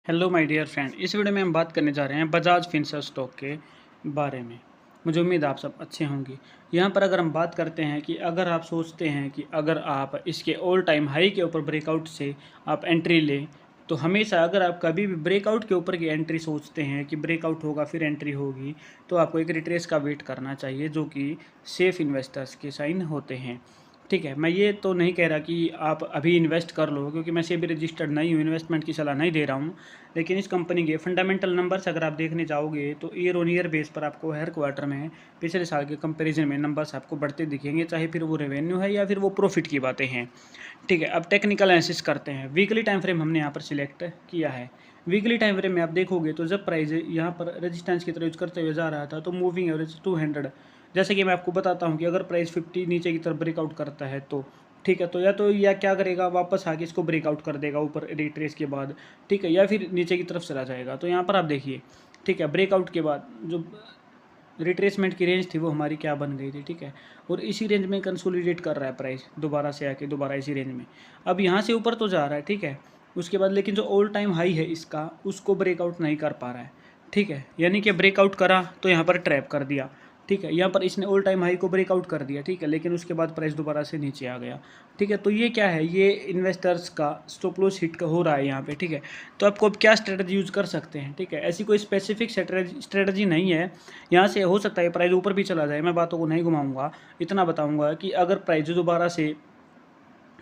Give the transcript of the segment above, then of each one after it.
Hello my dear friend, इस video में हम बात करने जा रहे हैं बजाज फिनसर्व स्टॉक के बारे में। मुझे उम्मीद है आप सब अच्छे होंगे। यहाँ पर अगर हम बात करते हैं कि अगर आप सोचते हैं कि अगर आप इसके ऑल टाइम हाई के ऊपर ब्रेकआउट से आप एंट्री लें, तो हमेशा अगर आप कभी भी ब्रेकआउट के ऊपर की एंट्री सोचते हैं कि ब्रेकआउट होगा फिर एंट्री होगी, तो आपको एक रिट्रेस का वेट करना चाहिए, जो कि सेफ इन्वेस्टर्स के साइन होते हैं। ठीक है, मैं ये तो नहीं कह रहा कि आप अभी इन्वेस्ट कर लो, क्योंकि मैं सेबी रजिस्टर्ड नहीं हूँ, इन्वेस्टमेंट की सलाह नहीं दे रहा हूँ। लेकिन इस कंपनी के फंडामेंटल नंबर्स अगर आप देखने जाओगे तो ईयर ऑन ईयर बेस पर आपको हर क्वार्टर में पिछले साल के कंपैरिजन में नंबर्स आपको बढ़ते दिखेंगे, चाहे फिर वो रेवेन्यू है या फिर वो प्रॉफिट की बातें हैं। ठीक है, अब टेक्निकल एनालिसिस करते हैं। वीकली टाइम फ्रेम हमने यहाँ पर सिलेक्ट किया है। वीकली टाइम फ्रेम में आप देखोगे तो जब प्राइस यहाँ पर रेजिस्टेंस की तरह यूज करते हुए जा रहा था, तो मूविंग एवरेज 200, जैसे कि मैं आपको बताता हूँ कि अगर प्राइस 50 नीचे की तरफ ब्रेकआउट करता है तो ठीक है, तो या क्या करेगा, वापस आके इसको ब्रेकआउट कर देगा ऊपर रिट्रेस के बाद। ठीक है, या फिर नीचे की तरफ चला जाएगा। तो यहाँ पर आप देखिए, ठीक है, ब्रेकआउट के बाद जो रिट्रेसमेंट की रेंज थी वो हमारी क्या बन गई थी। ठीक है, और इसी रेंज में कंसोलिडेट कर रहा है प्राइस, दोबारा से आके दोबारा इसी रेंज में। अब यहाँ से ऊपर तो जा रहा है, ठीक है, उसके बाद लेकिन जो ऑल टाइम हाई है इसका, उसको ब्रेकआउट नहीं कर पा रहा है। ठीक है, यानी कि ब्रेकआउट करा तो यहाँ पर ट्रैप कर दिया। ठीक है, यहाँ पर इसने ऑल टाइम हाई को ब्रेकआउट कर दिया। ठीक है, लेकिन उसके बाद प्राइस दोबारा से नीचे आ गया। ठीक है, तो ये क्या है, ये इन्वेस्टर्स का स्टॉप लॉस हिट हो रहा है यहाँ पे। ठीक है, तो आपको अब क्या स्ट्रेटजी यूज़ कर सकते हैं। ठीक है, ऐसी कोई स्पेसिफिक स्ट्रेटजी नहीं है। यहाँ से हो सकता है प्राइस ऊपर भी चला जाए, मैं बातों को नहीं घुमाऊंगा। इतना बताऊंगा कि अगर प्राइस दोबारा से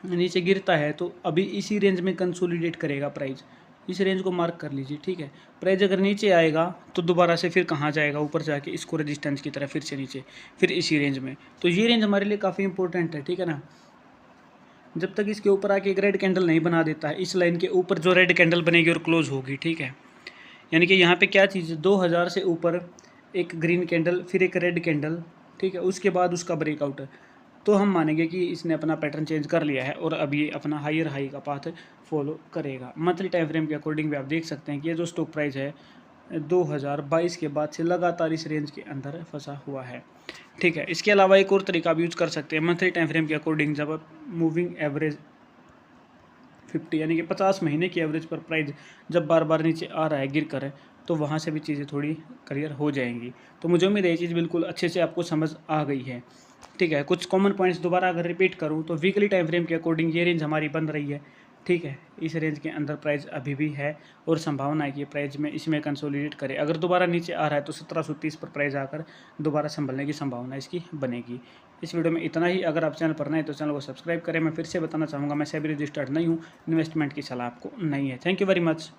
नीचे गिरता है तो अभी इसी रेंज में कंसोलिडेट करेगा प्राइस। इस रेंज को मार्क कर लीजिए। ठीक है, प्राइस अगर नीचे आएगा तो दोबारा से फिर कहाँ जाएगा, ऊपर जाके इसको रेजिस्टेंस की तरफ फिर से नीचे, फिर इसी रेंज में। तो ये रेंज हमारे लिए काफ़ी इंपॉर्टेंट है। ठीक है ना, जब तक इसके ऊपर आके एक रेड कैंडल नहीं बना देता है, इस लाइन के ऊपर जो रेड कैंडल बनेगी और क्लोज होगी। ठीक है, यानी कि यहाँ पे क्या चीज़ है, 2000 से ऊपर एक ग्रीन कैंडल, फिर एक रेड कैंडल। ठीक है, उसके बाद उसका ब्रेकआउट है, तो हम मानेंगे कि इसने अपना पैटर्न चेंज कर लिया है और अब ये अपना हायर हाई का पाथ फॉलो करेगा। मंथली टाइम फ्रेम के अकॉर्डिंग भी आप देख सकते हैं कि ये जो स्टॉक प्राइस है 2022 के बाद से लगातार इस रेंज के अंदर फंसा हुआ है। ठीक है, इसके अलावा एक और तरीका भी यूज़ कर सकते हैं मंथली टाइम फ्रेम के अकॉर्डिंग। जब मूविंग एवरेज 50 यानी कि 50 महीने की एवरेज पर प्राइस जब बार बार नीचे आ रहा है गिर कर, तो वहाँ से भी चीज़ें थोड़ी क्लियर हो जाएंगी। तो मुझे उम्मीद है ये चीज़ बिल्कुल अच्छे से आपको समझ आ गई है। ठीक है, कुछ कॉमन पॉइंट्स दोबारा अगर रिपीट करूँ तो वीकली टाइम फ्रेम के अकॉर्डिंग ये रेंज हमारी बन रही है। ठीक है, इस रेंज के अंदर प्राइस अभी भी है और संभावना है कि प्राइस में इसमें कंसोलिडेट करे। अगर दोबारा नीचे आ रहा है तो 1730 पर प्राइस आकर दोबारा संभलने की संभावना इसकी बनेगी। इस वीडियो में इतना ही। अगर आप चैनल पर नए तो चैनल को सब्सक्राइब करें। मैं फिर से बताना चाहूँगा, मैं सेबी रजिस्टर्ड नहीं हूँ, इन्वेस्टमेंट की सलाह आपको नहीं है। Thank you very much.